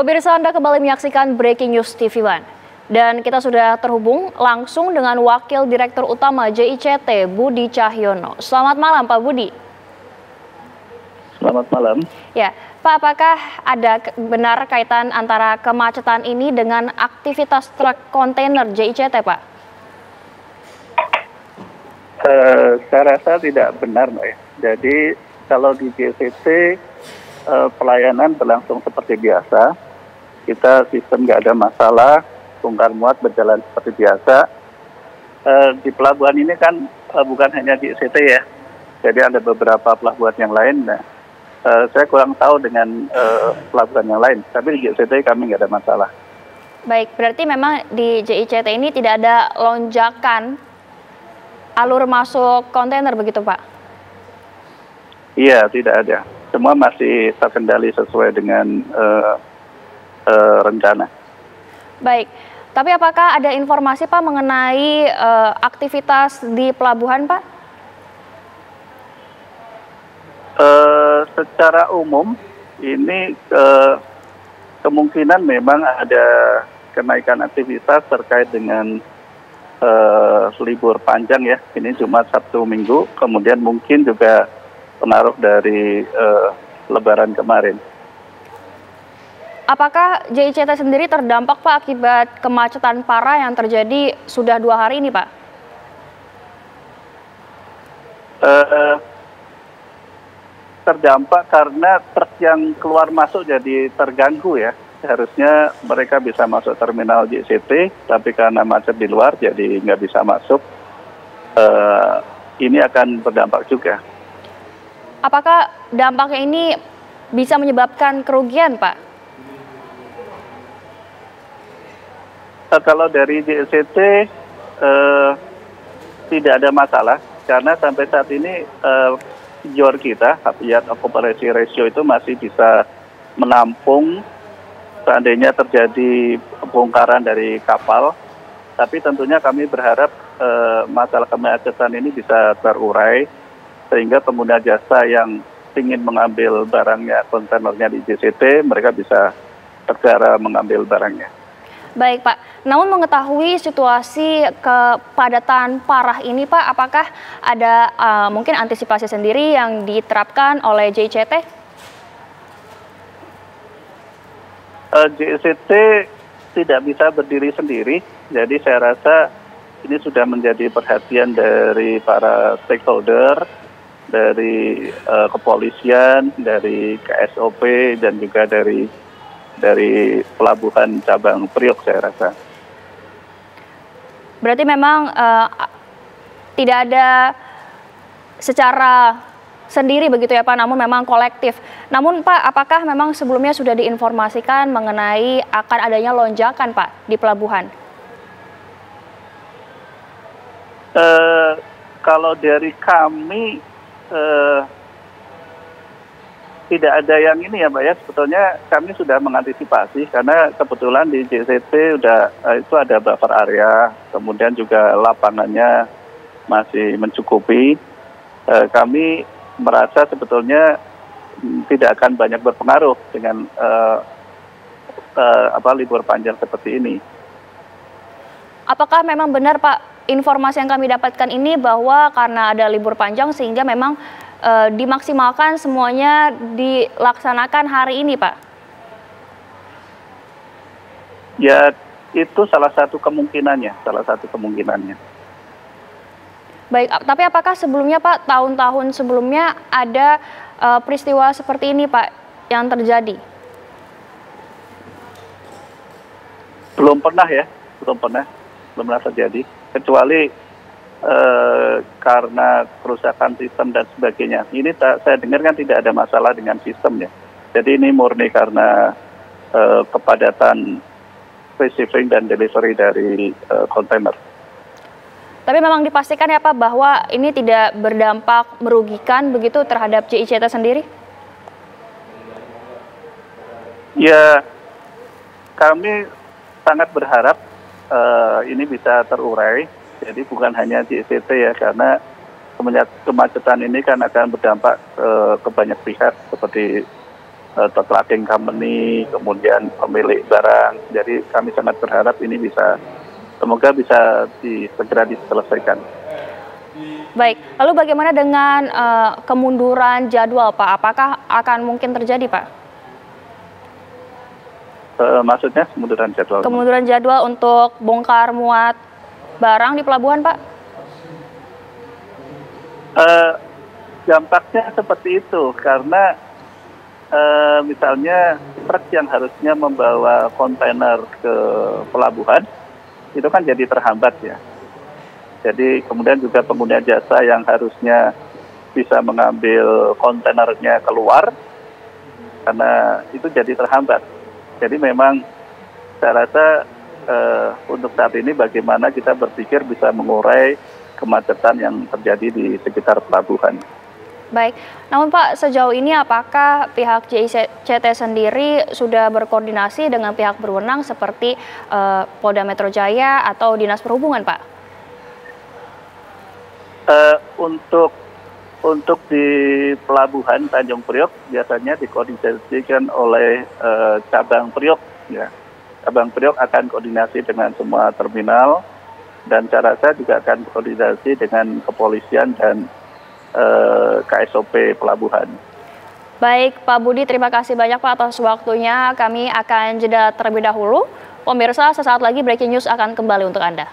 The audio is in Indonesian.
Pemirsa, Anda kembali menyaksikan Breaking News TV One. Dan kita sudah terhubung langsung dengan Wakil Direktur Utama JICT, Budi Cahyono. Selamat malam, Pak Budi. Selamat malam. Ya, Pak, apakah ada benar kaitan antara kemacetan ini dengan aktivitas truk kontainer JICT, Pak? Saya rasa tidak benar, Mbak. Jadi kalau di JICT pelayanan berlangsung seperti biasa. Kita sistem nggak ada masalah, bongkar muat berjalan seperti biasa. Di pelabuhan ini kan bukan hanya JICT ya, jadi ada beberapa pelabuhan yang lain. Nah, saya kurang tahu dengan pelabuhan yang lain, tapi di JICT kami nggak ada masalah. Baik, berarti memang di JICT ini tidak ada lonjakan alur masuk kontainer begitu, Pak? Iya, tidak ada. Semua masih terkendali sesuai dengan rencana. Baik, tapi apakah ada informasi Pak mengenai aktivitas di pelabuhan, Pak? Secara umum ini kemungkinan memang ada kenaikan aktivitas terkait dengan libur panjang ya. Ini Jumat, Sabtu, Minggu, kemudian mungkin juga pengaruh dari Lebaran kemarin. Apakah JICT sendiri terdampak Pak akibat kemacetan parah yang terjadi sudah 2 hari ini, Pak? Terdampak karena truk yang keluar masuk jadi terganggu ya. Seharusnya mereka bisa masuk terminal JICT, tapi karena macet di luar jadi nggak bisa masuk. Ini akan berdampak juga. Apakah dampaknya ini bisa menyebabkan kerugian, Pak? Kalau dari JICT tidak ada masalah, karena sampai saat ini jor kita, yard occupancy ratio itu masih bisa menampung seandainya terjadi bongkaran dari kapal. Tapi tentunya kami berharap masalah kemacetan ini bisa terurai, sehingga pengguna jasa yang ingin mengambil barangnya, kontainernya di JICT, mereka bisa segera mengambil barangnya. Baik, Pak. Namun mengetahui situasi kepadatan parah ini, Pak, apakah ada mungkin antisipasi sendiri yang diterapkan oleh JICT? JICT tidak bisa berdiri sendiri, jadi saya rasa ini sudah menjadi perhatian dari para stakeholder, dari kepolisian, dari KSOP, dan juga dari pelabuhan cabang Priok, saya rasa. Berarti memang tidak ada secara sendiri begitu ya Pak, namun memang kolektif. Namun Pak, apakah memang sebelumnya sudah diinformasikan mengenai akan adanya lonjakan Pak di pelabuhan? Kalau dari kami tidak ada yang ini ya Mbak ya, sebetulnya kami sudah mengantisipasi karena kebetulan di JICT itu ada buffer area, kemudian juga lapangannya masih mencukupi. Kami merasa sebetulnya tidak akan banyak berpengaruh dengan libur panjang seperti ini. Apakah memang benar Pak, informasi yang kami dapatkan ini bahwa karena ada libur panjang sehingga memang dimaksimalkan semuanya dilaksanakan hari ini, Pak? Ya, itu salah satu kemungkinannya. Baik, tapi apakah sebelumnya Pak, tahun-tahun sebelumnya ada peristiwa seperti ini Pak yang terjadi? Belum pernah terjadi, kecuali karena kerusakan sistem dan sebagainya. Ini saya dengar kan tidak ada masalah dengan sistemnya. Jadi ini murni karena kepadatan receiving dan delivery dari kontainer. Tapi memang dipastikan ya Pak bahwa ini tidak berdampak merugikan begitu terhadap JICT sendiri? Ya, kami sangat berharap ini bisa terurai. Jadi bukan hanya JICT ya, karena kemacetan ini kan akan berdampak ke banyak pihak seperti tracking company, kemudian pemilik barang. Jadi kami sangat berharap ini semoga bisa segera diselesaikan. Baik, lalu bagaimana dengan kemunduran jadwal Pak? Apakah akan mungkin terjadi Pak? Maksudnya kemunduran jadwal? Kemunduran jadwal untuk bongkar muat barang di pelabuhan Pak? Dampaknya seperti itu, karena misalnya truk yang harusnya membawa kontainer ke pelabuhan, itu kan jadi terhambat ya. Jadi kemudian juga pengguna jasa yang harusnya bisa mengambil kontainernya keluar, karena itu jadi terhambat. Jadi memang saya rasa untuk saat ini bagaimana kita berpikir bisa mengurai kemacetan yang terjadi di sekitar pelabuhan. Baik, namun Pak, sejauh ini apakah pihak JICT sendiri sudah berkoordinasi dengan pihak berwenang seperti Polda Metro Jaya atau Dinas Perhubungan, Pak? Untuk di pelabuhan Tanjung Priok biasanya dikoordinasikan oleh cabang Priok, ya. Cabang Priok akan koordinasi dengan semua terminal, dan saya rasa juga akan koordinasi dengan kepolisian dan KSOP pelabuhan. Baik, Pak Budi, terima kasih banyak Pak atas waktunya. Kami akan jeda terlebih dahulu. Pemirsa, sesaat lagi Breaking News akan kembali untuk Anda.